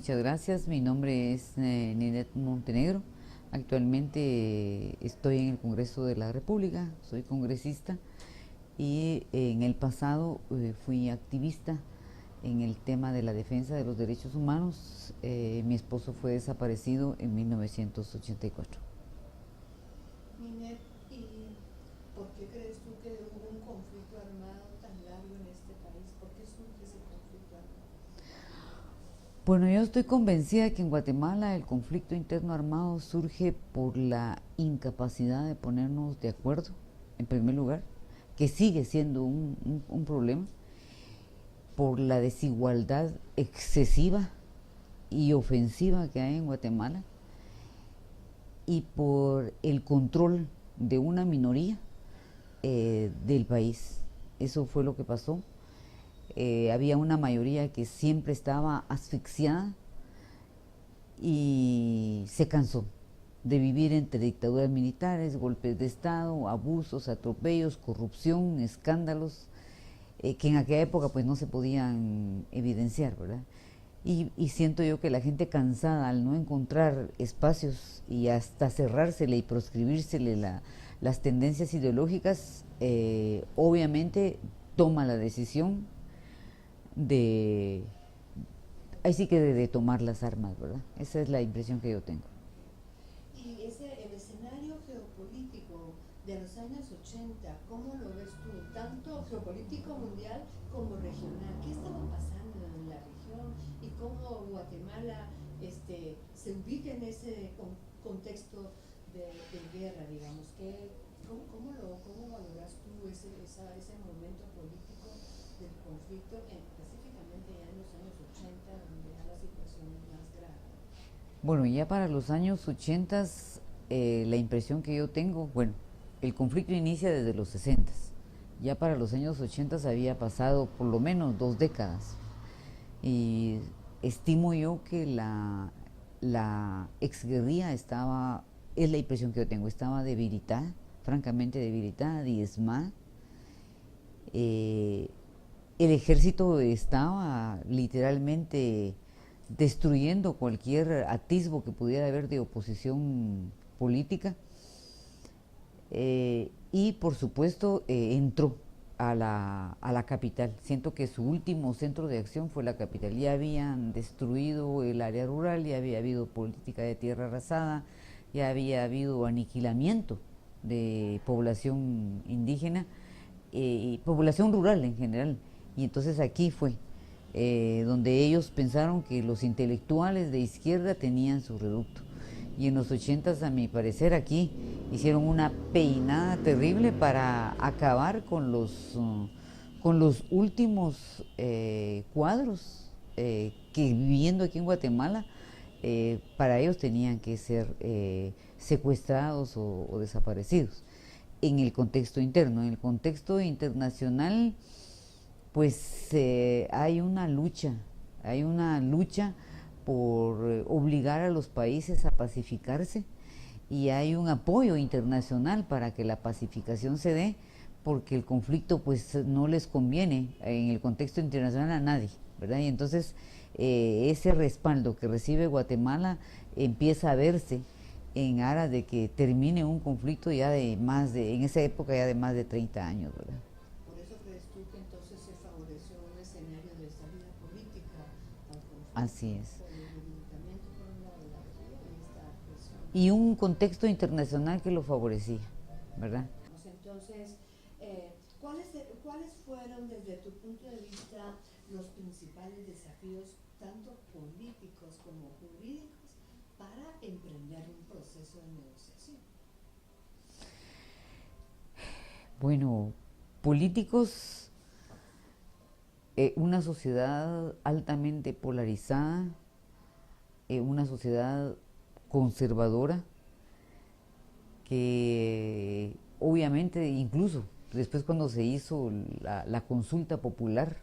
muchas gracias. Mi nombre es Ninette Montenegro. Actualmente estoy en el Congreso de la República, soy congresista y en el pasado fui activista en el tema de la defensa de los derechos humanos. Mi esposo fue desaparecido en 1984. Ninet, ¿y por qué crees tú que hubo un conflicto armado tan largo en este país? ¿Por qué surge ese conflicto armado? Bueno, yo estoy convencida de que en Guatemala el conflicto interno armado surge por la incapacidad de ponernos de acuerdo, en primer lugar, que sigue siendo un problema, por la desigualdad excesiva y ofensiva que hay en Guatemala y por el control de una minoría del país. Eso fue lo que pasó. Había una mayoría que siempre estaba asfixiada y se cansó de vivir entre dictaduras militares, golpes de Estado, abusos, atropellos, corrupción, escándalos, que en aquella época pues no se podían evidenciar, ¿verdad? Y siento yo que la gente cansada al no encontrar espacios y hasta cerrársele y proscribírsele las tendencias ideológicas, obviamente toma la decisión de, ahí sí que de tomar las armas, ¿verdad? Esa es la impresión que yo tengo. Y el escenario geopolítico de los años 80, ¿cómo lo ves tú? Tanto geopolítico mundial como regional. ¿Qué estaba pasando en la región y cómo Guatemala se ubica en ese contexto de guerra, digamos? ¿Cómo valoras tú ese momento político del conflicto, específicamente ya en los años 80, donde ya la situación es más grave? Bueno, ya para los años 80, la impresión que yo tengo, bueno, el conflicto inicia desde los 60. Ya para los años 80 había pasado por lo menos 2 décadas. Y estimo yo que la exguerrilla estaba, es la impresión que yo tengo, estaba debilitada, francamente debilitada, diezmada. Eh, el ejército estaba literalmente destruyendo cualquier atisbo que pudiera haber de oposición política, y por supuesto entró a la capital. Siento que su último centro de acción fue la capital. Ya habían destruido el área rural, ya había habido política de tierra arrasada, ya había habido aniquilamiento de población indígena y población rural en general. Y entonces aquí fue donde ellos pensaron que los intelectuales de izquierda tenían su reducto. Y en los 80, a mi parecer, aquí hicieron una peinada terrible para acabar con los últimos cuadros que viviendo aquí en Guatemala, para ellos tenían que ser secuestrados o desaparecidos. En el contexto interno, en el contexto internacional, pues hay una lucha por obligar a los países a pacificarse y hay un apoyo internacional para que la pacificación se dé, porque el conflicto pues no les conviene en el contexto internacional a nadie, ¿verdad? Y entonces ese respaldo que recibe Guatemala empieza a verse en aras de que termine un conflicto ya en esa época ya de más de 30 años, ¿verdad? ¿Por eso crees tú que entonces se favoreció un escenario de salida política al Así conflicto es. por el debilitamiento por un lado de la guerrilla y esta presión? Y un contexto internacional que lo favorecía, ¿verdad? Entonces, ¿cuáles fueron desde tu punto de vista los principales desafíos, tanto políticos como jurídicos, para emprender un proceso de negociación? Bueno, políticos, una sociedad altamente polarizada, una sociedad conservadora que obviamente incluso después cuando se hizo la consulta popular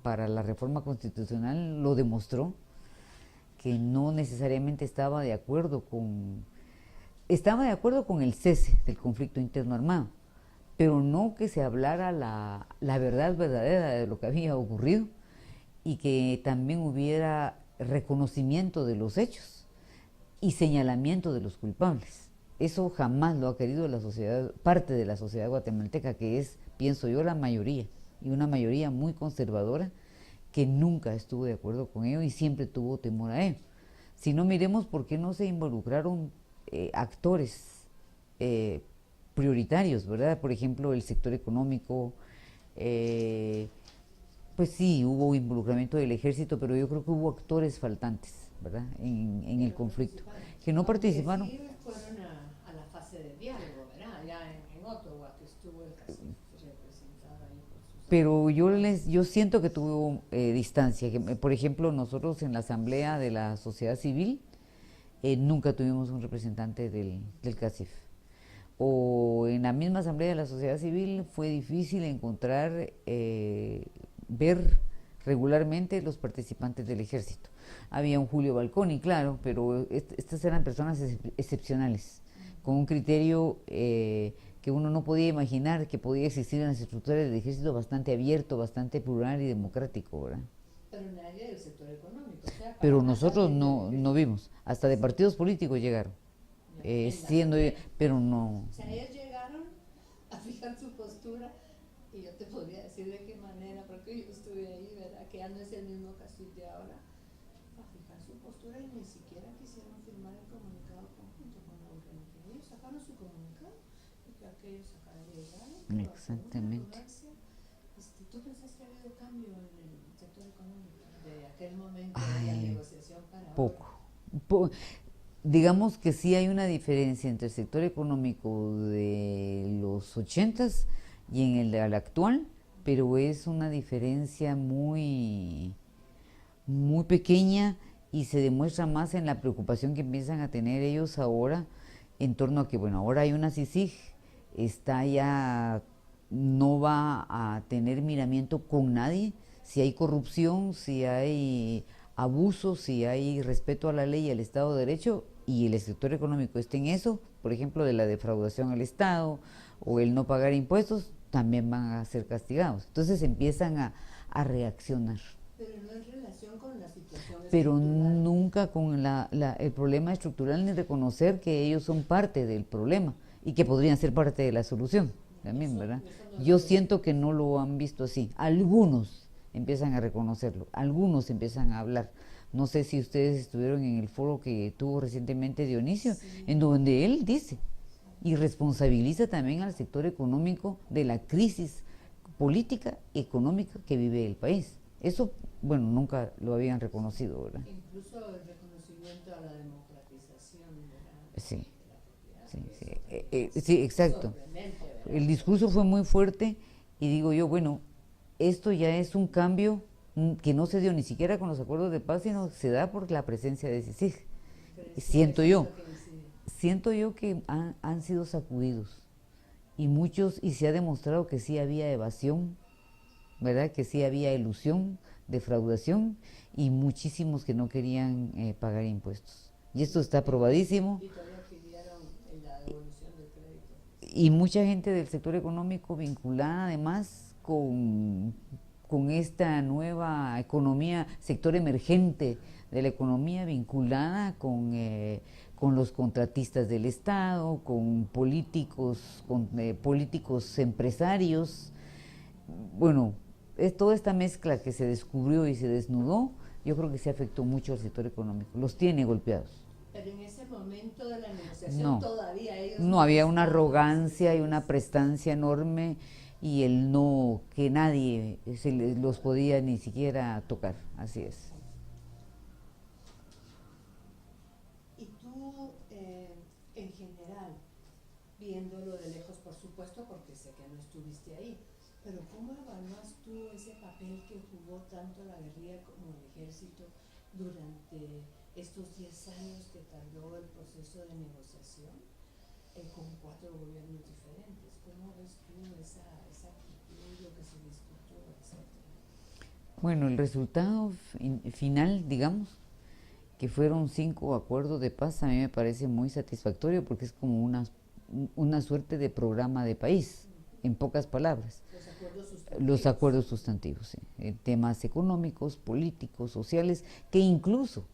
para la reforma constitucional lo demostró, que no necesariamente estaba de acuerdo con el cese del conflicto interno armado, pero no que se hablara la verdad verdadera de lo que había ocurrido y que también hubiera reconocimiento de los hechos y señalamiento de los culpables. Eso jamás lo ha querido la sociedad, parte de la sociedad guatemalteca, que es, pienso yo, la mayoría, y una mayoría muy conservadora, que nunca estuvo de acuerdo con ello y siempre tuvo temor a ello. Si no, miremos por qué no se involucraron actores prioritarios, ¿verdad? Por ejemplo, el sector económico, pues sí, hubo involucramiento del ejército, pero yo creo que hubo actores faltantes, ¿verdad? En el conflicto, que no participaron. Sí fueron a la fase de diálogo, ¿verdad? Ya en Ottawa, que estuvo el caso representado ahí por sus... Pero yo siento que tuvo distancia. Que, por ejemplo, nosotros en la asamblea de la sociedad civil nunca tuvimos un representante del CACIF. O en la misma asamblea de la sociedad civil fue difícil encontrar, ver regularmente los participantes del ejército. Había un Julio Balconi, claro, pero estas eran personas excepcionales, con un criterio que uno no podía imaginar que podía existir en las estructuras del ejército, bastante abierto, bastante plural y democrático, ¿verdad? Pero nadie del sector económico. O sea, pero nosotros no vimos, hasta de partidos políticos llegaron, pero no. O sea, ellos llegaron a fijar su postura, y yo te podría decir de qué manera, porque yo estuve ahí, ¿verdad? Que ya no es el mismo CACIF de ahora, a fijar su postura, y ni siquiera quisieron firmar el comunicado conjunto con la organización. Ellos sacaron su comunicado, y que aquellos sacaron legal. Exactamente. ¿Tú pensás que ha habido cambio en el sector económico de aquel momento de la negociación para poco. ahora? Digamos que sí hay una diferencia entre el sector económico de los 80s y en el actual, pero es una diferencia muy, muy pequeña y se demuestra más en la preocupación que empiezan a tener ellos ahora en torno a que, bueno, ahora hay una CICIG, está ya, no va a tener miramiento con nadie, si hay corrupción, si hay abuso, si hay respeto a la ley y al Estado de Derecho, y el sector económico está en eso, por ejemplo, de la defraudación al Estado o el no pagar impuestos, también van a ser castigados. Entonces empiezan a reaccionar. Pero no en relación con la situación Pero estructural. nunca con el problema estructural, ni reconocer que ellos son parte del problema y que podrían ser parte de la solución también, ¿verdad? Yo siento que no lo han visto así. Algunos empiezan a reconocerlo, algunos empiezan a hablar. No sé si ustedes estuvieron en el foro que tuvo recientemente Dionisio, Sí. en donde él dice y responsabiliza también al sector económico de la crisis política y económica que vive el país. Eso, bueno, nunca lo habían reconocido, ¿verdad? Incluso el reconocimiento a la democratización Sí, de la propiedad. sí, sí, exacto. Sorprendente, ¿verdad? El discurso fue muy fuerte y digo yo, bueno, esto ya es un cambio que no se dio ni siquiera con los acuerdos de paz, sino se da por la presencia de CICIG. Siento yo. Siento yo que han sido sacudidos y muchos, y se ha demostrado que sí había evasión, ¿verdad? Que sí había ilusión, defraudación, y muchísimos que no querían pagar impuestos. Y esto está probadísimo. Y todavía pidieron la devolución del crédito. Y mucha gente del sector económico vinculada además con esta nueva economía, sector emergente de la economía, vinculada con los contratistas del Estado, con políticos empresarios. Bueno, es toda esta mezcla que se descubrió y se desnudó, yo creo que se afectó mucho al sector económico, los tiene golpeados. Pero en ese momento de la negociación No, todavía ellos no había una estaban arrogancia y sensibles. una prestancia enorme, y el no, que nadie los podía ni siquiera tocar, así es. Y tú, en general, viéndolo de lejos, por supuesto, porque sé que no estuviste ahí, pero ¿cómo evalúas tú ese papel que jugó tanto la guerrilla como el ejército durante estos 10 años que tardó el proceso de negociación con 4 gobiernos diferentes? ¿Cómo ves tú esa actitud, lo que se discutió, etcétera? Bueno, el resultado final, digamos, que fueron 5 acuerdos de paz, a mí me parece muy satisfactorio porque es como una suerte de programa de país, en pocas palabras. Los acuerdos sustantivos. Sí, temas económicos, políticos, sociales, que incluso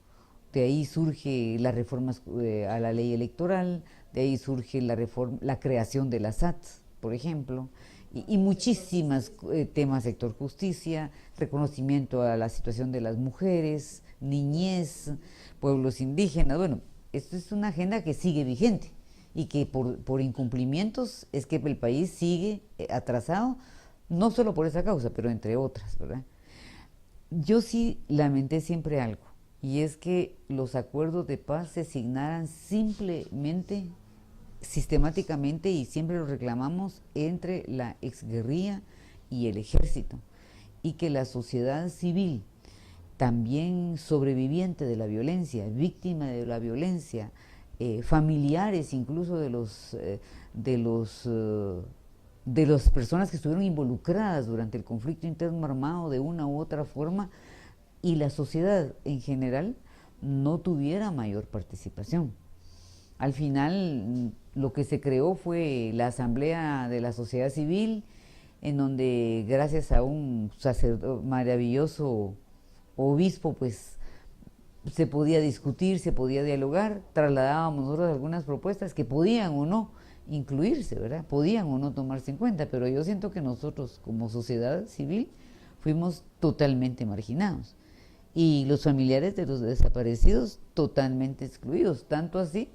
de ahí surge las reformas a la ley electoral, de ahí surge la creación de la SAT, por ejemplo, y muchísimas temas, sector justicia, reconocimiento a la situación de las mujeres, niñez, pueblos indígenas. Bueno, esto es una agenda que sigue vigente y que por incumplimientos es que el país sigue atrasado, no solo por esa causa, pero entre otras, ¿verdad? Yo sí lamenté siempre algo, y es que los acuerdos de paz se signaran simplemente, sistemáticamente, y siempre lo reclamamos, entre la exguerrilla y el ejército, y que la sociedad civil, también sobreviviente de la violencia, víctima de la violencia, familiares incluso de las personas que estuvieron involucradas durante el conflicto interno armado de una u otra forma, y la sociedad en general no tuviera mayor participación. Al final lo que se creó fue la Asamblea de la Sociedad Civil, en donde gracias a un maravilloso obispo, pues se podía discutir, se podía dialogar, trasladábamos nosotros algunas propuestas que podían o no incluirse, ¿verdad? Podían o no tomarse en cuenta, pero yo siento que nosotros como sociedad civil fuimos totalmente marginados, y los familiares de los desaparecidos totalmente excluidos, tanto así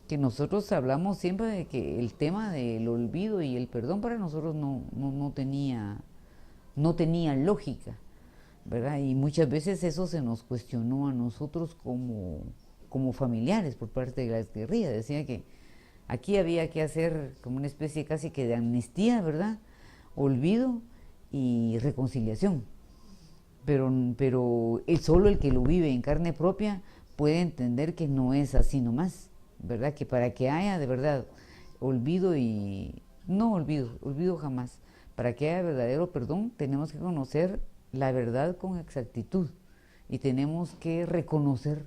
que nosotros hablamos siempre de que el tema del olvido y el perdón para nosotros no tenía lógica, ¿verdad? Y muchas veces eso se nos cuestionó a nosotros como familiares por parte de la exguerrilla. Decía que aquí había que hacer como una especie casi que de amnistía, ¿verdad? Olvido y reconciliación. Pero solo el que lo vive en carne propia puede entender que no es así nomás, ¿verdad? Que para que haya de verdad olvido olvido jamás, para que haya verdadero perdón tenemos que conocer la verdad con exactitud y tenemos que reconocer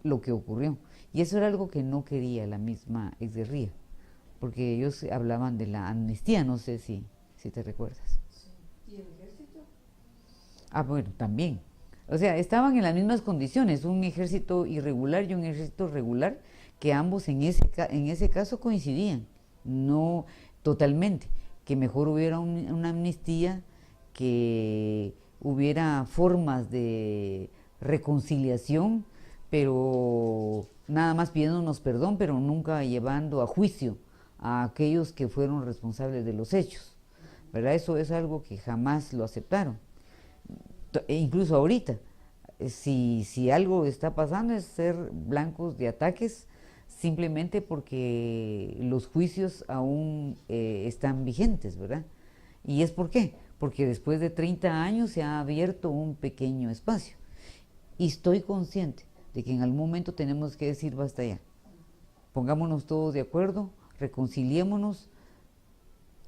lo que ocurrió. Y eso era algo que no quería la misma exguerrilla, porque ellos hablaban de la amnistía, no sé si te recuerdas. Sí. ¿Y el ejército? Bueno, también. O sea, estaban en las mismas condiciones, un ejército irregular y un ejército regular, que ambos en ese caso coincidían, no totalmente, que mejor hubiera una amnistía, que hubiera formas de reconciliación, pero nada más pidiéndonos perdón, pero nunca llevando a juicio a aquellos que fueron responsables de los hechos, ¿verdad? Eso es algo que jamás lo aceptaron. Incluso ahorita, si algo está pasando es ser blancos de ataques simplemente porque los juicios aún están vigentes, ¿verdad? ¿Y es por qué? Porque después de 30 años se ha abierto un pequeño espacio. Y estoy consciente de que en algún momento tenemos que decir basta ya. Pongámonos todos de acuerdo, reconciliémonos,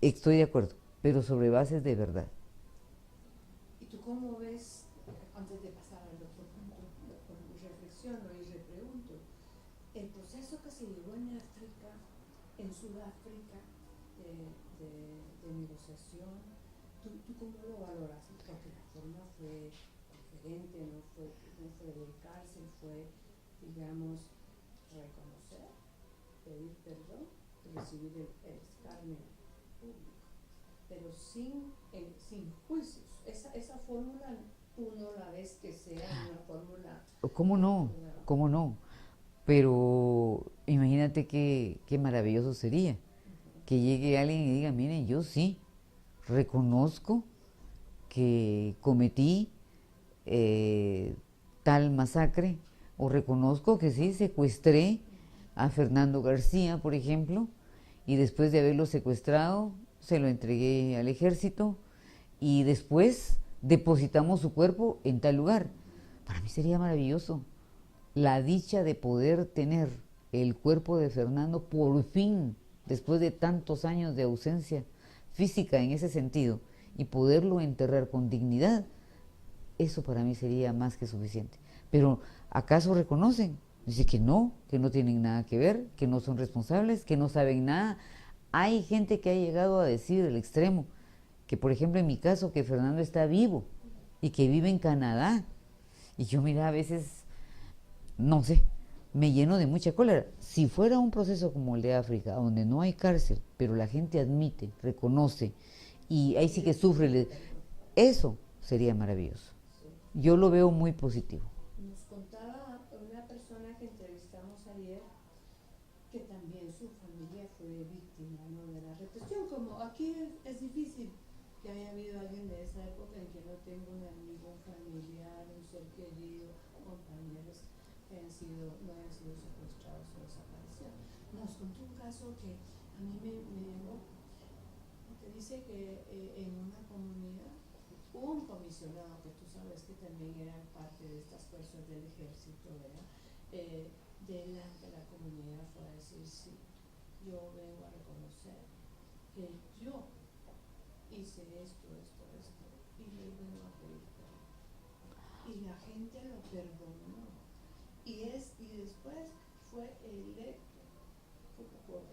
estoy de acuerdo, pero sobre bases de verdad. ¿Y tú cómo ves, antes de pasar al otro punto, reflexiono y repregunto, el proceso que se llevó en África, en Sudáfrica, de negociación, ¿tú cómo lo valoras? Porque la forma fue diferente, no fue de cárcel, fue, digamos, reconocer, pedir perdón, recibir el escarnio público, pero sin juicios. Esa fórmula, tú no la ves que sea una fórmula. ¿Cómo no? ¿Cómo no? Pero imagínate qué maravilloso sería que llegue alguien y diga, miren, yo sí reconozco que cometí tal masacre, o reconozco que sí secuestré a Fernando García, por ejemplo, y después de haberlo secuestrado se lo entregué al ejército y después depositamos su cuerpo en tal lugar. Para mí sería maravilloso la dicha de poder tener el cuerpo de Fernando por fin, después de tantos años de ausencia física en ese sentido, y poderlo enterrar con dignidad. Eso para mí sería más que suficiente. Pero ¿acaso reconocen? Dice que no tienen nada que ver, que no son responsables, que no saben nada. hay gente que ha llegado a decir el extremo, que por ejemplo en mi caso, que Fernando está vivo y que vive en Canadá. Y yo mira, a veces, no sé, me lleno de mucha cólera. Si fuera un proceso como el de África, donde no hay cárcel, pero la gente admite, reconoce, y ahí sí que sufre, eso sería maravilloso. Yo lo veo muy positivo. Nos contaba una persona que entrevistamos ayer que también su familia fue víctima, ¿no?, de la represión. Como aquí es difícil que haya habido alguien de esa época en que no tenga un amigo, un familiar, un ser querido, compañeros que no hayan sido secuestrados o desaparecidos. Nos contó un caso que a mí me llegó, que dice que en una comunidad hubo un comisionado, que tú sabes que también eran parte de estas fuerzas del ejército, ¿verdad? Delante de la comunidad fue a decir: sí, yo vengo a reconocer que yo hice esto, y le vengo a pedir perdón. Y la gente lo perdonó. Y después fue electo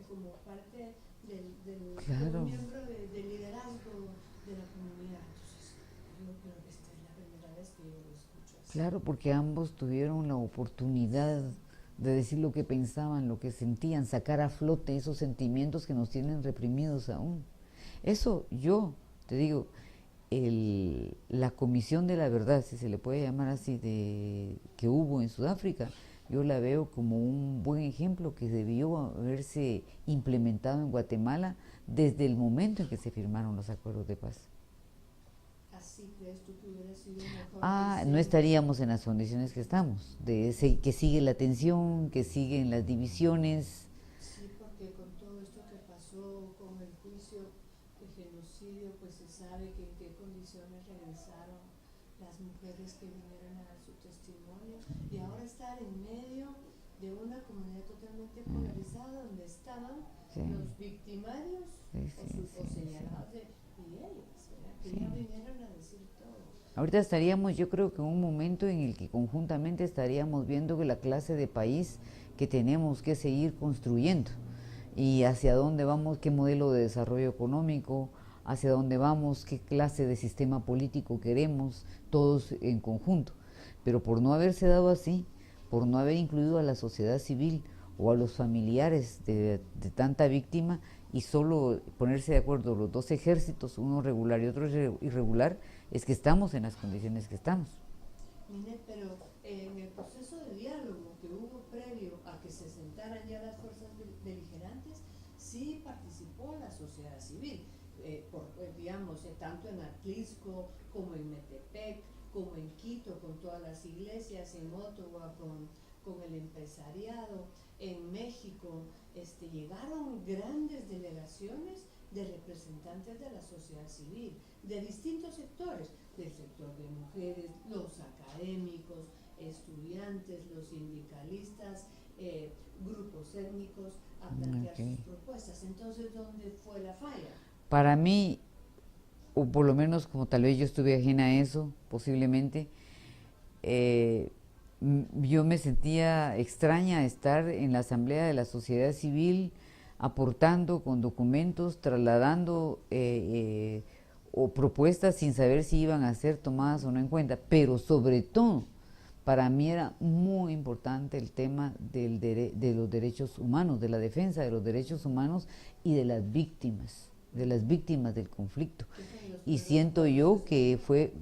como parte Claro. como miembro del liderazgo de la comunidad. Entonces, yo creo que esta es la primera vez que yo lo escucho así. Claro, porque ambos tuvieron la oportunidad de decir lo que pensaban, lo que sentían, sacar a flote esos sentimientos que nos tienen reprimidos aún. Eso yo te digo, la comisión de la verdad, si se le puede llamar así, que hubo en Sudáfrica, yo la veo como un buen ejemplo que debió haberse implementado en Guatemala desde el momento en que se firmaron los acuerdos de paz. ¿Así crees tú que hubiera sido mejor? No estaríamos en las condiciones que estamos, que sigue la tensión, que siguen las divisiones. Sí, porque con todo esto que pasó con el juicio de genocidio, pues se sabe que en qué condiciones regresaron las mujeres que vinieron a dar su testimonio, y ahora estar en medio de una comunidad totalmente polarizada donde estaban los victimarios o señalados y ellas, ¿verdad?, que ya vinieron a decir todo. Ahorita estaríamos, yo creo que en un momento en el que conjuntamente estaríamos viendo que la clase de país que tenemos que seguir construyendo y hacia dónde vamos, qué modelo de desarrollo económico, hacia dónde vamos, qué clase de sistema político queremos, todos en conjunto. Pero por no haberse dado así, por no haber incluido a la sociedad civil o a los familiares de tanta víctima y solo ponerse de acuerdo los dos ejércitos, uno regular y otro irregular, es que estamos en las condiciones que estamos. Mire, pero en el proceso de diálogo que hubo previo a que se sentaran ya las fuerzas beligerantes, sí participó la sociedad civil, digamos, tanto en Atlisco como en Metepec, como en Quito con todas las iglesias, en Ottawa con el empresariado, en México llegaron grandes delegaciones de representantes de la sociedad civil, de distintos sectores, del sector de mujeres, los académicos, estudiantes, los sindicalistas, grupos étnicos, a plantear sus propuestas. Entonces, ¿dónde fue la falla? Para mí, o por lo menos como tal vez yo estuve ajena a eso, posiblemente, yo me sentía extraña estar en la asamblea de la sociedad civil aportando con documentos, trasladando o propuestas sin saber si iban a ser tomadas o no en cuenta, pero sobre todo para mí era muy importante el tema de los derechos humanos, de la defensa de los derechos humanos y de las víctimas del conflicto. Y siento yo que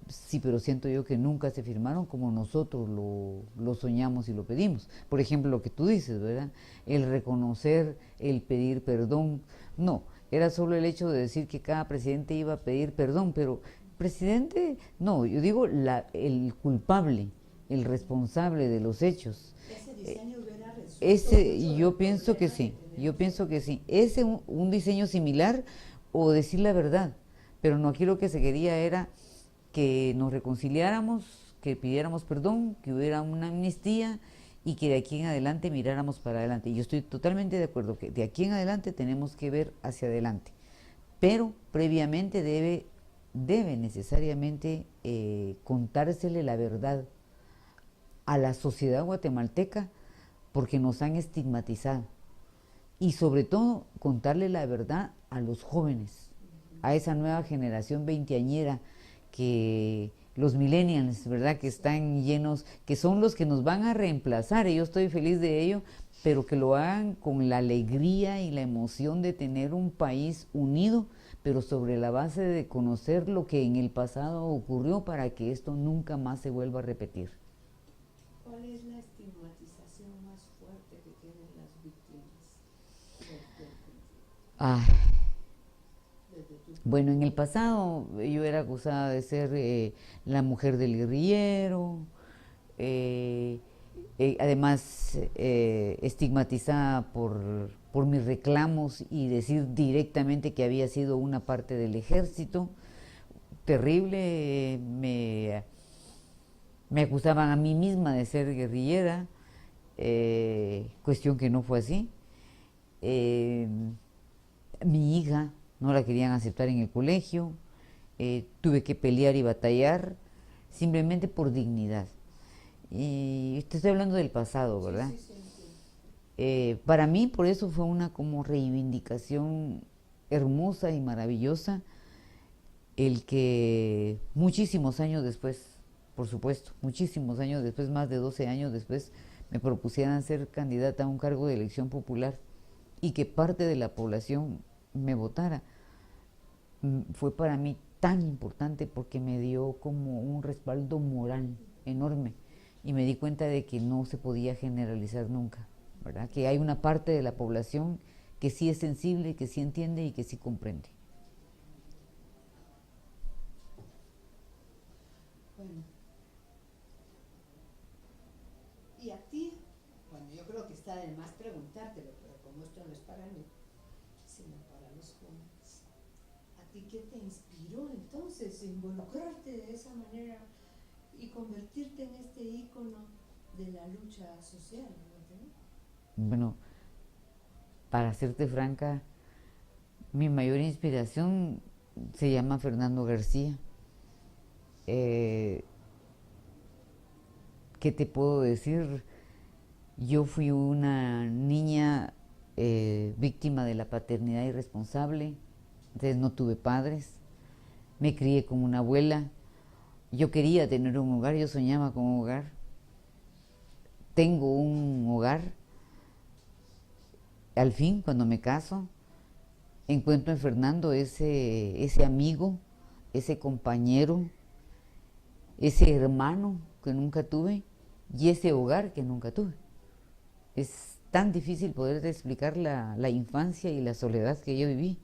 siento yo que nunca se firmaron como nosotros lo soñamos y lo pedimos. Por ejemplo, lo que tú dices, ¿verdad? El reconocer, el pedir perdón. No, era solo el hecho de decir que cada presidente iba a pedir perdón, pero presidente, no, yo digo el culpable, el responsable de los hechos. Ese diseño hubiera resuelto Yo pienso que sí, un diseño similar o decir la verdad, pero no, aquí lo que se quería era que nos reconciliáramos, que pidiéramos perdón, que hubiera una amnistía y que de aquí en adelante miráramos para adelante. Y yo estoy totalmente de acuerdo que de aquí en adelante tenemos que ver hacia adelante, pero previamente debe necesariamente contársele la verdad a la sociedad guatemalteca porque nos han estigmatizado y sobre todo contarle la verdad a los jóvenes, a esa nueva generación veinteañera, que los millennials, ¿verdad? Que están llenos, que son los que nos van a reemplazar, y yo estoy feliz de ello, pero que lo hagan con la alegría y la emoción de tener un país unido, pero sobre la base de conocer lo que en el pasado ocurrió para que esto nunca más se vuelva a repetir. ¿Cuál es la estigmatización más fuerte que tienen las víctimas del conflicto? Ah, bueno, en el pasado yo era acusada de ser la mujer del guerrillero, además estigmatizada por mis reclamos y decir directamente que había sido una parte del ejército. Terrible, me acusaban a mí misma de ser guerrillera, cuestión que no fue así. Mi hija no la querían aceptar en el colegio, tuve que pelear y batallar simplemente por dignidad. Y te estoy hablando del pasado, ¿verdad? Sí, sí, sí. Para mí, por eso fue una como reivindicación hermosa y maravillosa el que muchísimos años después, por supuesto, muchísimos años después, más de 12 años después, me propusieran ser candidata a un cargo de elección popular y que parte de la población me votara. Fue para mí tan importante porque me dio como un respaldo moral enorme y me di cuenta de que no se podía generalizar nunca, ¿verdad? Que hay una parte de la población que sí es sensible, que sí entiende y que sí comprende. Bueno, y a ti, bueno, yo creo que está de más preguntártelo, pero como esto no es para mí, sino para los jóvenes, ¿a ti qué te inspiró entonces involucrarte de esa manera y convertirte en este ícono de la lucha social? ¿No? Bueno, para serte franca, mi mayor inspiración se llama Fernando García. ¿Qué te puedo decir? Yo fui una niña víctima de la paternidad irresponsable, entonces no tuve padres, me crié con una abuela, yo quería tener un hogar, yo soñaba con un hogar, tengo un hogar, al fin cuando me caso, encuentro en Fernando ese amigo, ese compañero, ese hermano que nunca tuve y ese hogar que nunca tuve. Es tan difícil poder explicar la infancia y la soledad que yo viví.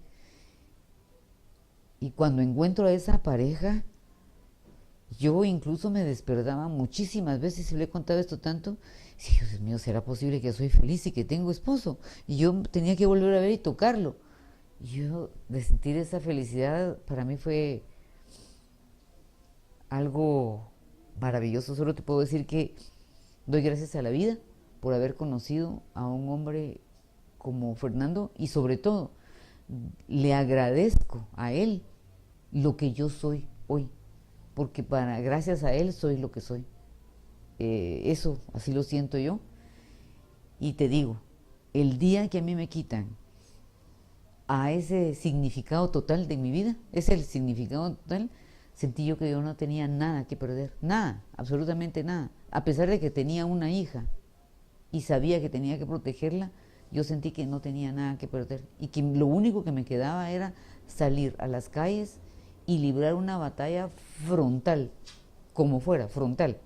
Y cuando encuentro a esa pareja, yo incluso me despertaba muchísimas veces, y le he contado esto tanto, y Dios mío, ¿será posible que soy feliz y que tengo esposo? Y yo tenía que volver a ver y tocarlo. Y yo, de sentir esa felicidad, para mí fue algo maravilloso. Solo te puedo decir que doy gracias a la vida por haber conocido a un hombre como Fernando y sobre todo le agradezco a él lo que yo soy hoy, porque gracias a él soy lo que soy. Eso, así lo siento yo. Y te digo, el día que a mí me quitan a ese significado total de mi vida, es el significado total, sentí yo que yo no tenía nada que perder, nada, absolutamente nada. A pesar de que tenía una hija y sabía que tenía que protegerla, yo sentí que no tenía nada que perder y que lo único que me quedaba era salir a las calles y librar una batalla frontal, como fuera, frontal,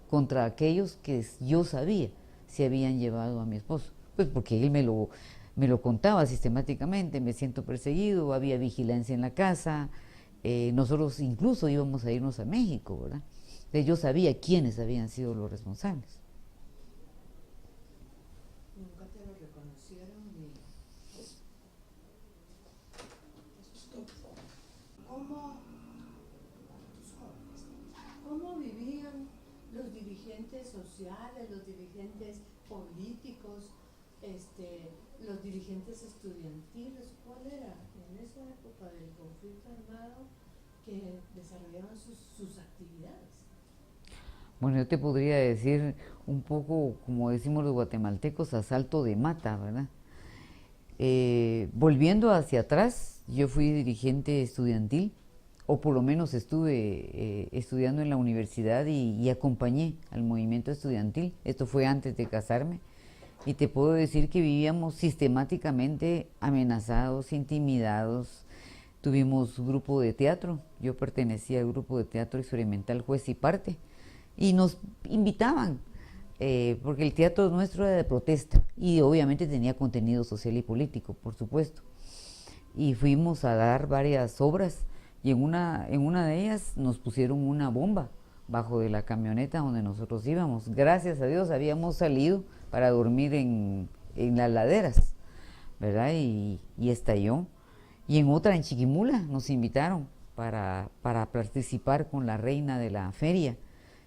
contra aquellos que yo sabía se habían llevado a mi esposo. Pues porque él me lo contaba sistemáticamente, me siento perseguido, había vigilancia en la casa, nosotros incluso íbamos a irnos a México, ¿verdad? Entonces yo sabía quiénes habían sido los responsables. Nunca te lo reconocieron ni... ¿Cómo vivían los dirigentes sociales, los dirigentes políticos, los dirigentes estudiantiles? ¿Cuál era en esa época del conflicto armado que desarrollaban sus actividades? Bueno, yo te podría decir un poco, como decimos los guatemaltecos, asalto de mata, ¿verdad? Volviendo hacia atrás, yo fui dirigente estudiantil, o por lo menos estuve estudiando en la universidad y acompañé al movimiento estudiantil. Esto fue antes de casarme. Y te puedo decir que vivíamos sistemáticamente amenazados, intimidados. Tuvimos grupo de teatro, yo pertenecía al grupo de teatro experimental Juez y Parte, y nos invitaban, porque el teatro nuestro era de protesta y obviamente tenía contenido social y político, por supuesto. Y fuimos a dar varias obras y en una de ellas nos pusieron una bomba bajo de la camioneta donde nosotros íbamos. Gracias a Dios habíamos salido para dormir en las laderas, ¿verdad? Y estalló. Y en otra, en Chiquimula, nos invitaron para participar con la reina de la feria.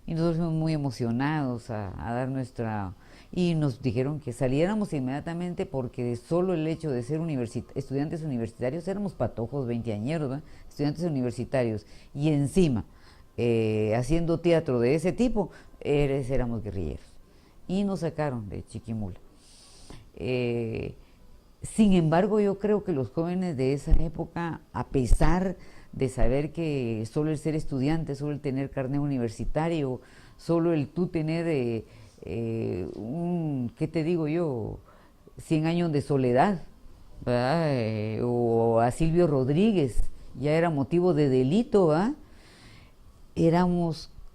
Y nosotros fuimos muy emocionados a dar nuestra... Y nos dijeron que saliéramos inmediatamente porque solo el hecho de ser estudiantes universitarios, éramos patojos, veinteañeros, ¿verdad? Estudiantes universitarios. Y encima, haciendo teatro de ese tipo, éramos guerrilleros. Y nos sacaron de Chiquimula. Sin embargo, yo creo que los jóvenes de esa época, a pesar de saber que solo el ser estudiante, solo el tener carnet universitario, solo el tú tener ¿qué te digo yo? 100 años de soledad, ¿verdad? O a Silvio Rodríguez, ya era motivo de delito, ¿verdad?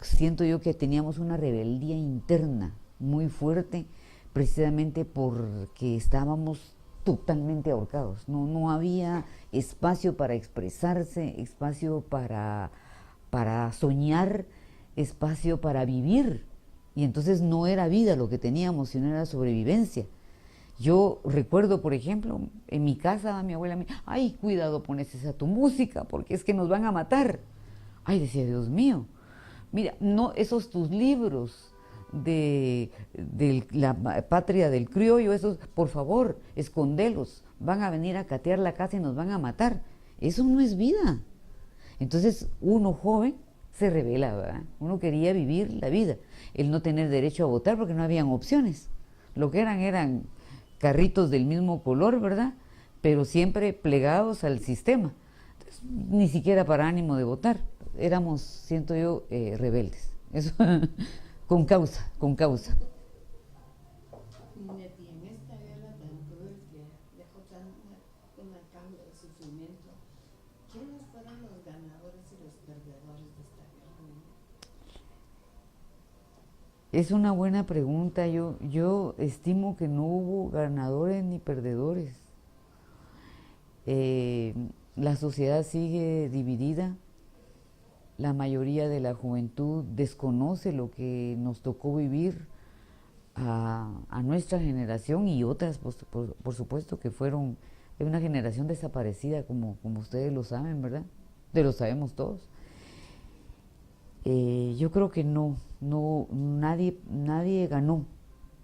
Siento yo que teníamos una rebeldía interna muy fuerte, precisamente porque estábamos totalmente ahorcados. No había espacio para expresarse, espacio para soñar, espacio para vivir. Y entonces no era vida lo que teníamos, sino era sobrevivencia. Yo recuerdo, por ejemplo, en mi casa, mi abuela me decía, ay, cuidado, pones esa tu música, porque es que nos van a matar. Ay, decía, Dios mío, mira, no, esos tus libros de la patria del criollo, esos, por favor, escondelos, van a venir a catear la casa y nos van a matar. Eso no es vida. Entonces, uno joven se rebela, ¿verdad? Uno quería vivir la vida, el no tener derecho a votar porque no habían opciones. Lo que eran carritos del mismo color, ¿verdad? Pero siempre plegados al sistema. Entonces, ni siquiera para ánimo de votar. Éramos, siento yo, rebeldes. Eso con causa, con causa. Neti, en esta guerra tan cruel que dejó una carga de sufrimiento, ¿quiénes fueron los ganadores y los perdedores de esta guerra? Es una buena pregunta. Yo estimo que no hubo ganadores ni perdedores. La sociedad sigue dividida. La mayoría de la juventud desconoce lo que nos tocó vivir a nuestra generación y otras, por supuesto, que fueron de una generación desaparecida, como ustedes lo saben, ¿verdad? Lo sabemos todos. Yo creo que nadie ganó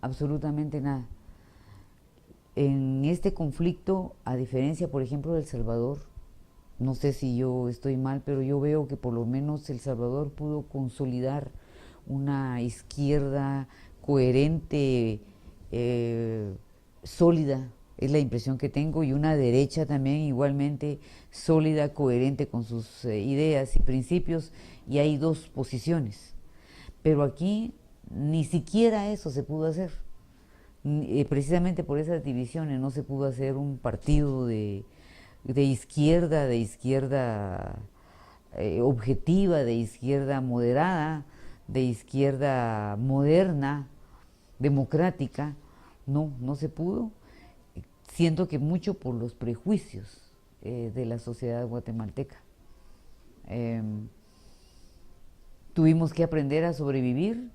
absolutamente nada. En este conflicto, a diferencia, por ejemplo, de El Salvador, no sé si yo estoy mal, pero yo veo que por lo menos El Salvador pudo consolidar una izquierda coherente, sólida, es la impresión que tengo, y una derecha también igualmente sólida, coherente con sus ideas y principios, y hay dos posiciones. Pero aquí ni siquiera eso se pudo hacer. Precisamente por esas divisiones no se pudo hacer un partido de izquierda objetiva, de izquierda moderada, de izquierda moderna, democrática. No se pudo. Siento que mucho por los prejuicios de la sociedad guatemalteca. Tuvimos que aprender a sobrevivir,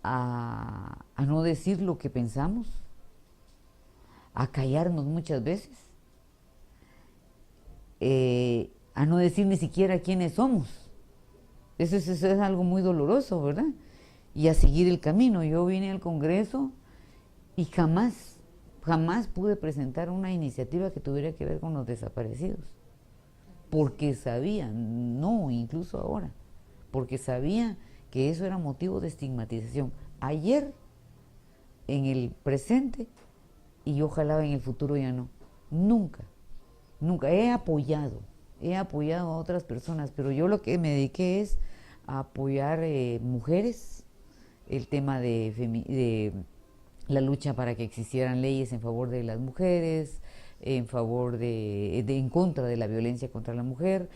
a no decir lo que pensamos, a callarnos muchas veces, a no decir ni siquiera quiénes somos. Eso es algo muy doloroso, ¿verdad? Y a seguir el camino. Yo vine al Congreso y jamás pude presentar una iniciativa que tuviera que ver con los desaparecidos, porque sabía, no, incluso ahora, porque sabía que eso era motivo de estigmatización. Ayer, en el presente, y ojalá en el futuro ya no. nunca, nunca. He apoyado a otras personas, pero yo lo que me dediqué es a apoyar mujeres, el tema de la lucha para que existieran leyes en favor de las mujeres, en favor en contra de la violencia contra la mujer,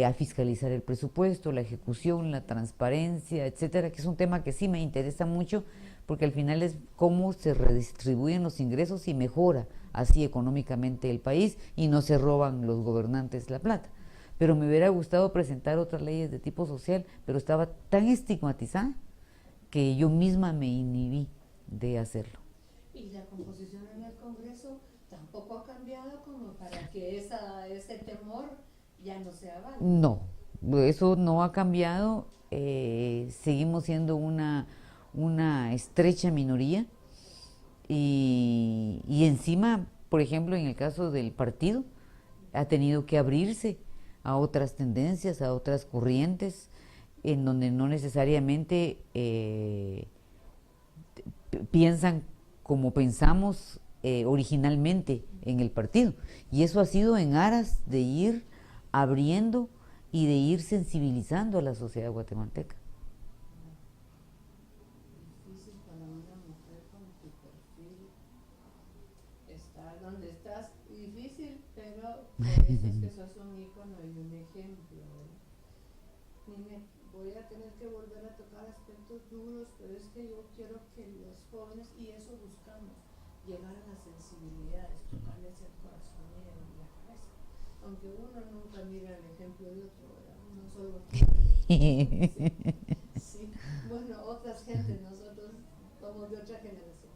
a fiscalizar el presupuesto, la ejecución, la transparencia, etcétera, que es un tema que sí me interesa mucho, porque al final es cómo se redistribuyen los ingresos y mejora así económicamente el país y no se roban los gobernantes la plata. Pero me hubiera gustado presentar otras leyes de tipo social, pero estaba tan estigmatizada que yo misma me inhibí de hacerlo. Y la composición en el Congreso tampoco ha cambiado como para que ese temor ya no sea válido. No, eso no ha cambiado, seguimos siendo una estrecha minoría y encima, por ejemplo, en el caso del partido, ha tenido que abrirse a otras tendencias, a otras corrientes, en donde no necesariamente piensan como pensamos originalmente en el partido. Y eso ha sido en aras de ir abriendo y de ir sensibilizando a la sociedad guatemalteca. Difícil para una mujer con tu perfil estar donde estás, difícil, pero por eso es que sos un ícono y un ejemplo. Nine, voy a tener que volver a tocar aspectos duros, pero es que yo quiero que los jóvenes, y eso buscamos, llegar a las sensibilidades, tocarles el corazón y la cabeza. Aunque uno nunca mira el ejemplo de otro, ¿verdad? Uno solo tiene. Sí. Bueno, otras gentes, nosotros somos de otra generación.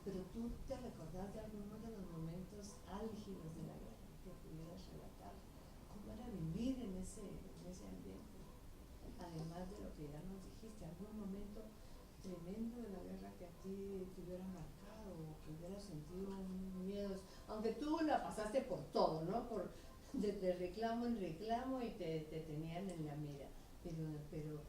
Pero tú te recordás de algunos de los momentos álgidos de la guerra que pudieras relatar. ¿Cómo era vivir en ese ambiente? Además de lo que ya nos dijiste, algún momento tremendo de la guerra que a ti te hubiera marcado o que hubieras sentido miedos, aunque tú la pasaste por todo, ¿no? De reclamo en reclamo y te tenían en la mira. Pero,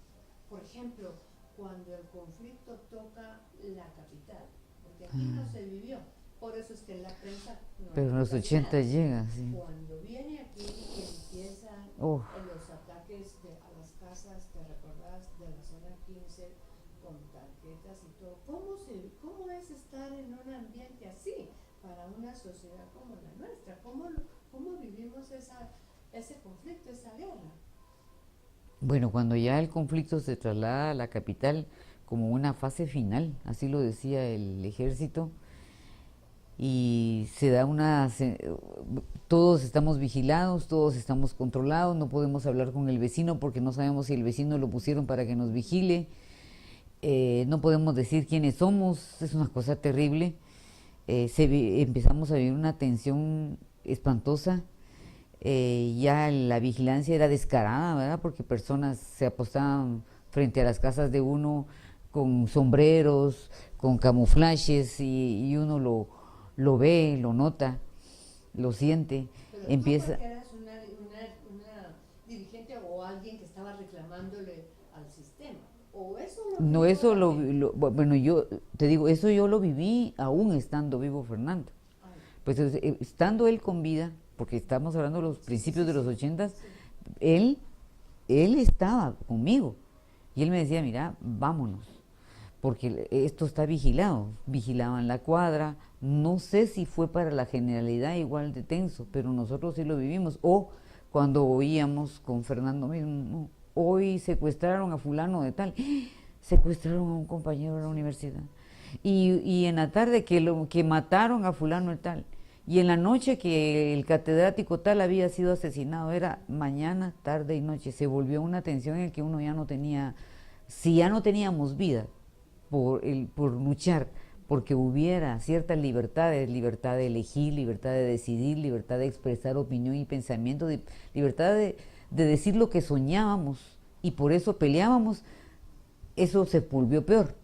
por ejemplo, cuando el conflicto toca la capital, porque aquí no se vivió, por eso es que en la prensa no. Pero en los 80 llega, sí. Cuando viene aquí y empiezan los ataques a las casas, te recordás, de la zona 15, con tarjetas y todo, ¿cómo es estar en un ambiente así para una sociedad como la nuestra? ¿Cómo vivimos ese conflicto, esa guerra? Bueno, cuando ya el conflicto se traslada a la capital como una fase final, así lo decía el ejército, y se da todos estamos vigilados, todos estamos controlados, no podemos hablar con el vecino porque no sabemos si el vecino lo pusieron para que nos vigile, no podemos decir quiénes somos, es una cosa terrible. Empezamos a vivir una tensión espantosa. Ya la vigilancia era descarada, ¿verdad? Porque personas se apostaban frente a las casas de uno con sombreros, con camuflajes y uno lo ve, lo nota, lo siente. Pero empieza. ¿tú porque eras una dirigente o alguien que estaba reclamándole al sistema? ¿O eso lo No, eso bueno, yo te digo, eso yo lo viví aún estando vivo Fernando. Pues estando él con vida, porque estamos hablando de los principios de los 80, él estaba conmigo y él me decía, mira, vámonos, porque esto está vigilado, vigilaban la cuadra, no sé si fue para la generalidad igual de tenso, pero nosotros sí lo vivimos, o cuando oíamos con Fernando mismo, no, hoy secuestraron a fulano de tal, secuestraron a un compañero de la universidad, y en la tarde que mataron a fulano de tal, y en la noche que el catedrático tal había sido asesinado, era mañana, tarde y noche, se volvió una tensión en que uno ya no tenía, si ya no teníamos vida por luchar, porque hubiera ciertas libertades, libertad de elegir, libertad de decidir, libertad de expresar opinión y pensamiento, libertad de decir lo que soñábamos y por eso peleábamos, eso se volvió peor,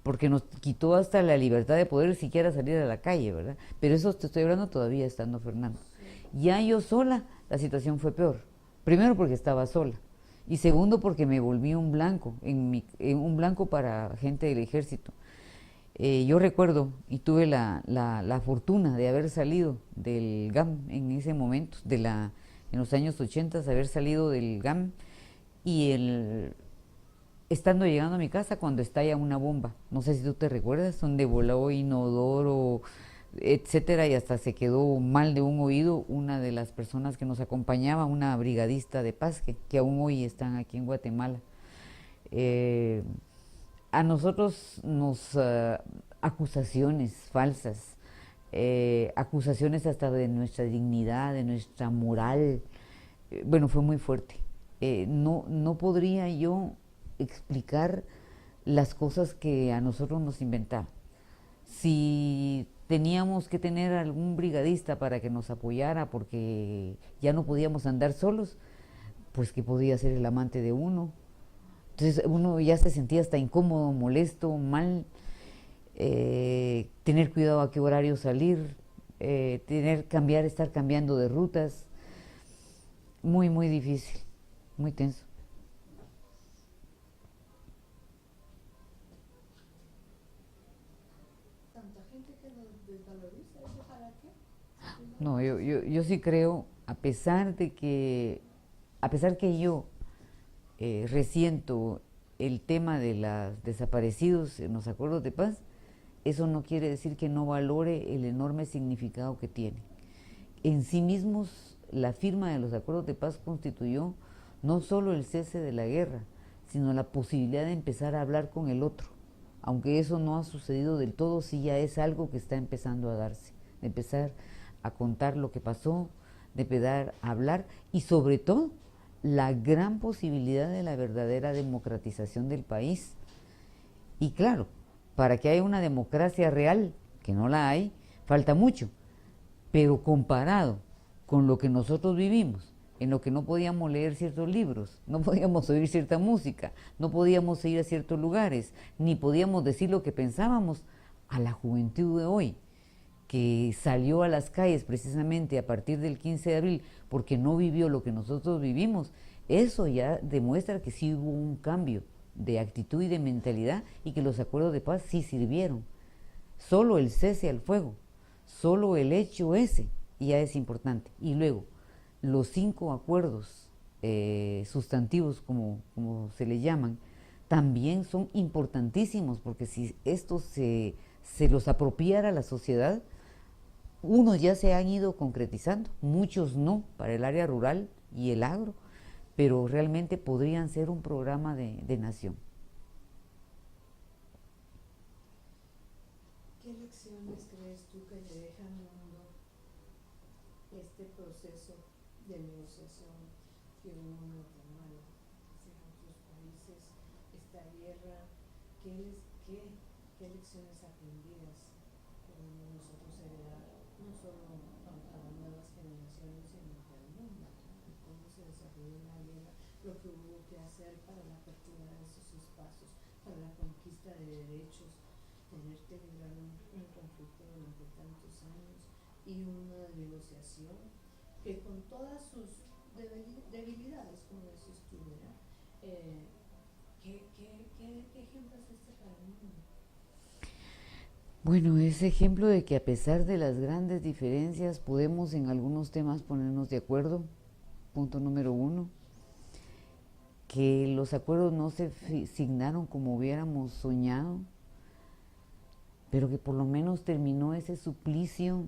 porque nos quitó hasta la libertad de poder siquiera salir a la calle, ¿verdad? Pero eso te estoy hablando todavía estando Fernando. Ya yo sola, la situación fue peor. Primero porque estaba sola. Y segundo porque me volví un blanco, un blanco para gente del ejército. Yo recuerdo y tuve la fortuna de haber salido del GAM en ese momento, en los años 80, haber salido del GAM y estando llegando a mi casa cuando estalla una bomba. No sé si tú te recuerdas, donde voló inodoro, etcétera, y hasta se quedó mal de un oído una de las personas que nos acompañaba, una brigadista de paz que aún hoy están aquí en Guatemala. Eh, a nosotros acusaciones falsas, acusaciones hasta de nuestra dignidad, de nuestra moral, bueno, fue muy fuerte. No podría yo explicar las cosas que a nosotros nos inventaban. Si teníamos que tener algún brigadista para que nos apoyara porque ya no podíamos andar solos, pues que podía ser el amante de uno. Entonces uno ya se sentía hasta incómodo, molesto, mal, tener cuidado a qué horario salir, estar cambiando de rutas, muy, muy difícil, muy tenso. Tanta gente que nos desvaloriza, ¿eso para qué? No, yo sí creo, a pesar que yo resiento el tema de los desaparecidos en los acuerdos de paz, eso no quiere decir que no valore el enorme significado que tiene. En sí mismos, la firma de los acuerdos de paz constituyó no solo el cese de la guerra, sino la posibilidad de empezar a hablar con el otro. Aunque eso no ha sucedido del todo, sí ya es algo que está empezando a darse, de empezar a contar lo que pasó, de empezar a hablar y sobre todo la gran posibilidad de la verdadera democratización del país. Y claro, para que haya una democracia real, que no la hay, falta mucho, pero comparado con lo que nosotros vivimos, en lo que no podíamos leer ciertos libros, no podíamos oír cierta música, no podíamos ir a ciertos lugares, ni podíamos decir lo que pensábamos, a la juventud de hoy, que salió a las calles precisamente a partir del 15 de abril porque no vivió lo que nosotros vivimos, eso ya demuestra que sí hubo un cambio de actitud y de mentalidad y que los acuerdos de paz sí sirvieron. Solo el cese al fuego, solo el hecho ese ya es importante. Y luego, los 5 acuerdos sustantivos, como se le llaman, también son importantísimos, porque si esto se los apropiara a la sociedad, unos ya se han ido concretizando, muchos no, para el área rural y el agro, pero realmente podrían ser un programa de nación. ¿Qué lecciones crees tú que le deja al mundo este proceso de negociación que hubo en Guatemala, en otros países, esta guerra? ¿Qué lecciones aprendidas podemos nosotros heredar, no solo a las nuevas generaciones, sino al mundo? ¿No? Cómo se desarrolló la guerra, lo que hubo que hacer para la apertura de esos espacios, para la conquista de derechos, tener que librar un conflicto durante tantos años y una negociación que con todas sus debilidades, como decís tú, ¿verdad? ¿Qué ejemplo es este para el mundo? Bueno, es ejemplo de que a pesar de las grandes diferencias podemos en algunos temas ponernos de acuerdo. Punto número 1, que los acuerdos no se signaron como hubiéramos soñado, pero que por lo menos terminó ese suplicio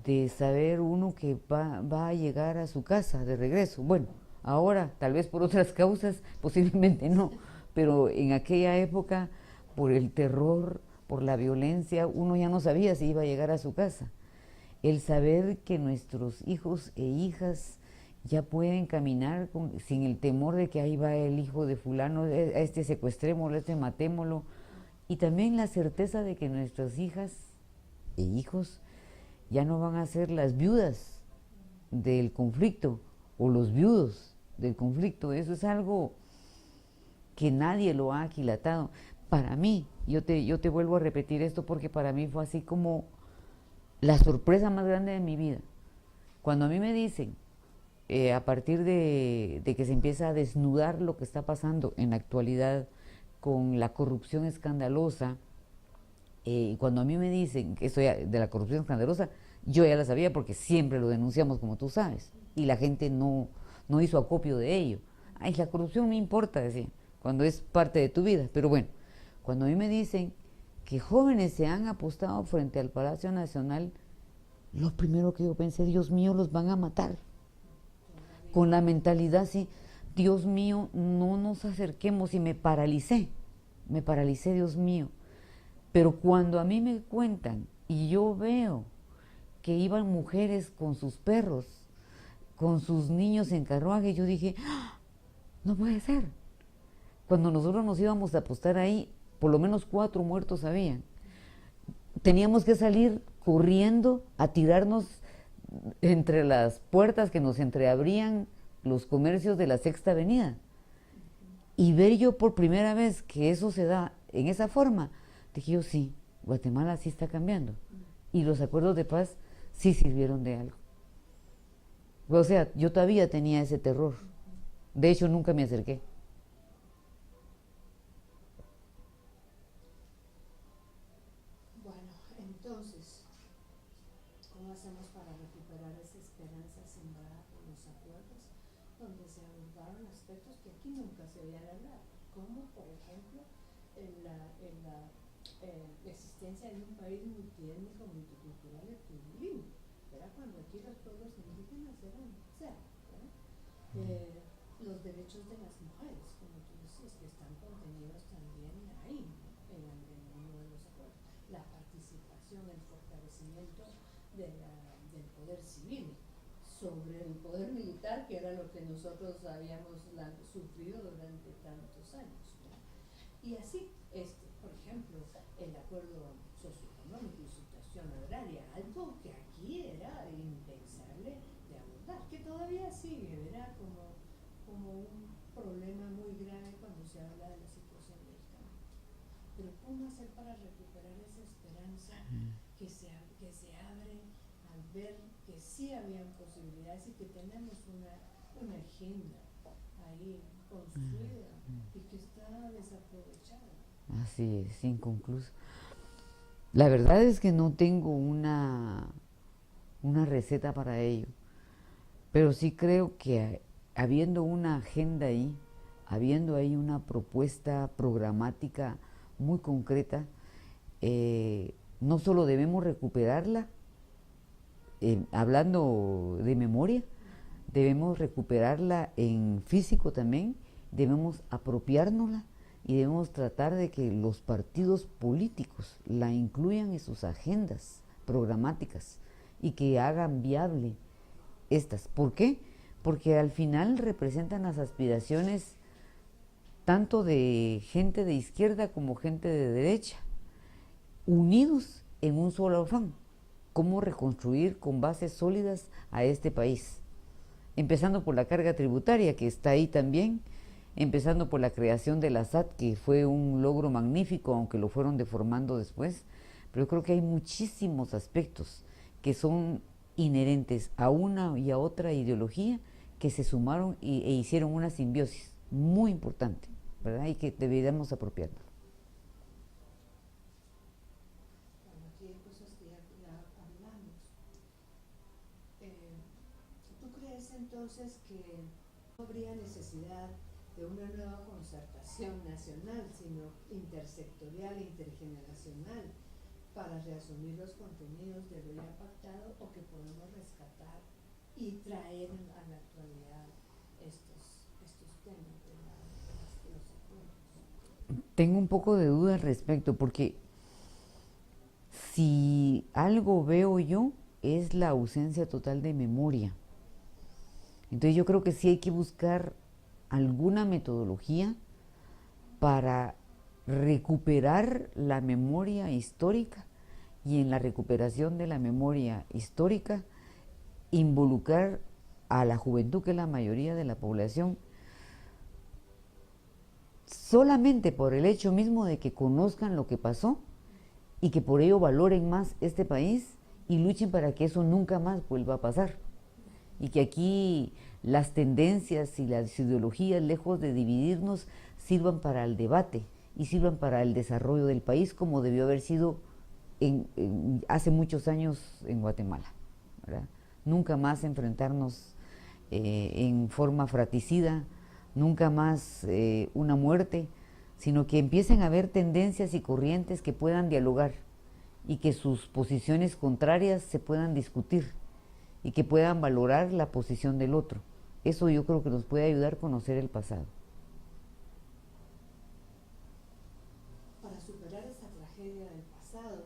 de saber uno que va a llegar a su casa de regreso. Bueno, ahora tal vez por otras causas, posiblemente no, pero en aquella época, por el terror, por la violencia, uno ya no sabía si iba a llegar a su casa. El saber que nuestros hijos e hijas ya pueden caminar sin el temor de que ahí va el hijo de fulano, a este secuestrémoslo, a este matémoslo, y también la certeza de que nuestras hijas e hijos ya no van a ser las viudas del conflicto o los viudos del conflicto. Eso es algo que nadie lo ha aquilatado. Para mí, yo te vuelvo a repetir esto porque para mí fue así como la sorpresa más grande de mi vida. Cuando a mí me dicen, a partir de que se empieza a desnudar lo que está pasando en la actualidad con la corrupción escandalosa Cuando a mí me dicen que esto de la corrupción escandalosa, yo ya la sabía porque siempre lo denunciamos, como tú sabes, y la gente no hizo acopio de ello. Ay, la corrupción no importa, decía, cuando es parte de tu vida. Pero bueno, cuando a mí me dicen que jóvenes se han apostado frente al Palacio Nacional, lo primero que yo pensé, Dios mío, los van a matar. Con la mentalidad así, Dios mío, no nos acerquemos, y me paralicé, Dios mío. Pero cuando a mí me cuentan y yo veo que iban mujeres con sus perros, con sus niños en carruaje, yo dije, ¡ah! No puede ser. Cuando nosotros nos íbamos a apostar ahí, por lo menos 4 muertos habían. Teníamos que salir corriendo a tirarnos entre las puertas que nos entreabrían los comercios de la Sexta Avenida. Y ver yo por primera vez que eso se da en esa forma, dije yo, sí, Guatemala sí está cambiando. Y los acuerdos de paz sí sirvieron de algo. O sea, yo todavía tenía ese terror. De hecho, nunca me acerqué. Bueno, entonces, ¿cómo hacemos para recuperar esa esperanza sembrada por los acuerdos, donde se abordaron aspectos que aquí nunca se habían hablado? Como, por ejemplo, la existencia de un país multiétnico, multicultural y plurilingüe. Era cuando aquí los pueblos indígenas eran cero. Los derechos de las mujeres, como tú decías, que están contenidos también ahí, ¿no? en uno de los acuerdos. La participación, el fortalecimiento del poder civil sobre el poder militar, que era lo que nosotros habíamos sufrido durante tantos años, ¿no? Y así, por ejemplo, el acuerdo socioeconómico y situación agraria, algo que aquí era impensable de abordar, que todavía sigue, ¿verdad? Como un problema muy grave cuando se habla de la situación del campo. Pero ¿cómo hacer para recuperar esa esperanza que se abre al ver que sí habían posibilidades y que tenemos una agenda ahí construida y que está desaprovechada? Así es, inconcluso. La verdad es que no tengo una receta para ello, pero sí creo que habiendo una agenda ahí, habiendo ahí una propuesta programática muy concreta, no solo debemos recuperarla, hablando de memoria, debemos recuperarla en físico también, debemos apropiárnosla y debemos tratar de que los partidos políticos la incluyan en sus agendas programáticas y que hagan viable estas. ¿Por qué? Porque al final representan las aspiraciones tanto de gente de izquierda como gente de derecha, unidos en un solo afán: cómo reconstruir con bases sólidas a este país. Empezando por la carga tributaria, que está ahí también, empezando por la creación de la SAT, que fue un logro magnífico, aunque lo fueron deformando después. Pero yo creo que hay muchísimos aspectos que son inherentes a una y a otra ideología que se sumaron e hicieron una simbiosis muy importante, ¿verdad? Y que deberíamos apropiarnos. Bueno, aquí hay cosas que ya hablamos. ¿Tú crees entonces que no habría necesidad de una nueva concertación nacional, sino intersectorial e intergeneracional, para reasumir los contenidos de lo ya pactado, o que podemos rescatar y traer a la actualidad estos temas de los acuerdos? Tengo un poco de duda al respecto, porque si algo veo yo es la ausencia total de memoria. Entonces yo creo que sí hay que buscar alguna metodología para recuperar la memoria histórica, y en la recuperación de la memoria histórica involucrar a la juventud, que es la mayoría de la población, solamente por el hecho mismo de que conozcan lo que pasó y que por ello valoren más este país y luchen para que eso nunca más vuelva a pasar. Y que aquí las tendencias y las ideologías, lejos de dividirnos, sirvan para el debate y sirvan para el desarrollo del país, como debió haber sido hace muchos años en Guatemala, ¿verdad? Nunca más enfrentarnos en forma fratricida, nunca más una muerte, sino que empiecen a haber tendencias y corrientes que puedan dialogar y que sus posiciones contrarias se puedan discutir y que puedan valorar la posición del otro. Eso yo creo que nos puede ayudar a conocer el pasado. Para superar esa tragedia del pasado,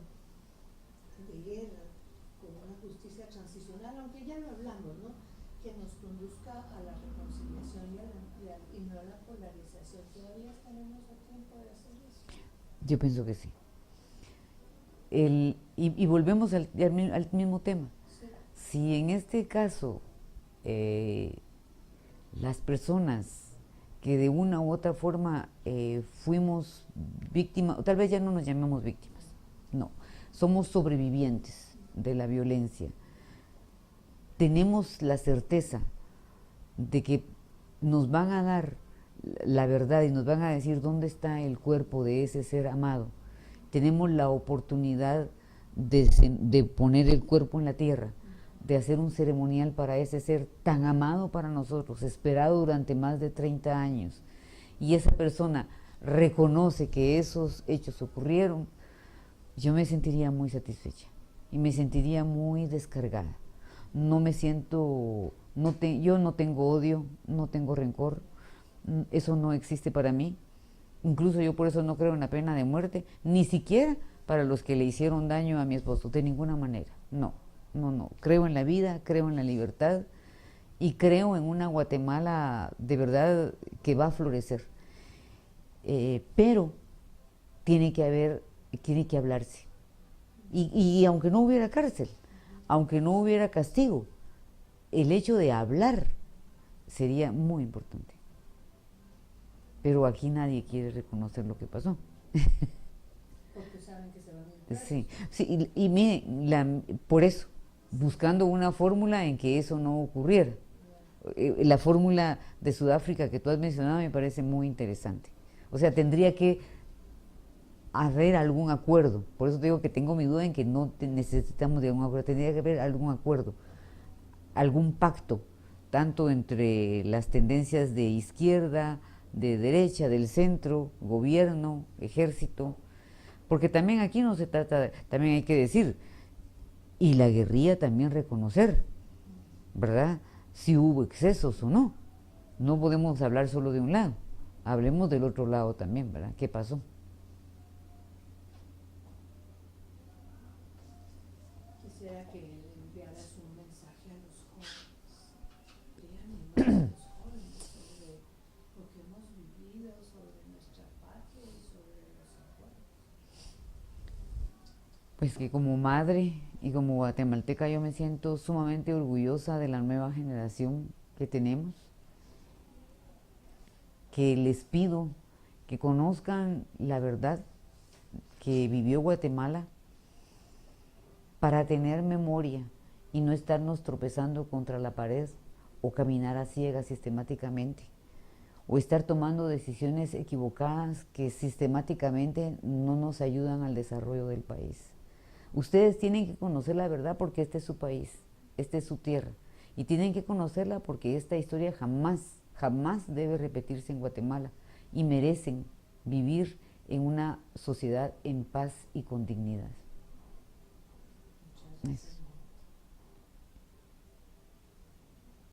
de guerra, con una justicia transicional, aunque ya lo hablamos, ¿no? Que nos conduzca a la reconciliación y no a la polarización. ¿Todavía tenemos el tiempo de hacer eso? Yo pienso que sí. Y volvemos al mismo tema. Sí. Si en este caso las personas que de una u otra forma fuimos víctimas, o tal vez ya no nos llamemos víctimas, no, somos sobrevivientes de la violencia, tenemos la certeza de que nos van a dar la verdad y nos van a decir dónde está el cuerpo de ese ser amado. Tenemos la oportunidad de poner el cuerpo en la tierra, de hacer un ceremonial para ese ser tan amado para nosotros, esperado durante más de 30 años, y esa persona reconoce que esos hechos ocurrieron, yo me sentiría muy satisfecha y me sentiría muy descargada. No me siento, yo no tengo odio, no tengo rencor, eso no existe para mí. Incluso yo por eso no creo en la pena de muerte, ni siquiera para los que le hicieron daño a mi esposo, de ninguna manera, no. Creo en la vida, creo en la libertad y creo en una Guatemala de verdad que va a florecer. Pero tiene que hablarse. Y aunque no hubiera cárcel, aunque no hubiera castigo, el hecho de hablar sería muy importante. Pero aquí nadie quiere reconocer lo que pasó. Porque saben que se van a ir. Sí, y mire, por eso, buscando una fórmula en que eso no ocurriera. La fórmula de Sudáfrica que tú has mencionado me parece muy interesante. O sea, tendría que haber algún acuerdo. Por eso te digo que tengo mi duda en que no necesitamos de algún acuerdo. Tendría que haber algún acuerdo, algún pacto, tanto entre las tendencias de izquierda, de derecha, del centro, gobierno, ejército. Porque también aquí no se trata, también hay que decir, y la guerrilla también reconocer, ¿verdad? Si hubo excesos o no. No podemos hablar solo de un lado, hablemos del otro lado también, ¿verdad? ¿Qué pasó? Quisiera que enviaras un mensaje a los jóvenes, Brian, a los jóvenes sobre lo que hemos vivido, sobre nuestra patria y sobre los acuerdos. Pues que como madre y como guatemalteca yo me siento sumamente orgullosa de la nueva generación que tenemos, que les pido que conozcan la verdad que vivió Guatemala para tener memoria y no estarnos tropezando contra la pared o caminar a ciegas sistemáticamente o estar tomando decisiones equivocadas que sistemáticamente no nos ayudan al desarrollo del país. Ustedes tienen que conocer la verdad porque este es su país, esta es su tierra, y tienen que conocerla porque esta historia jamás debe repetirse en Guatemala y merecen vivir en una sociedad en paz y con dignidad. Muchas gracias. Eso.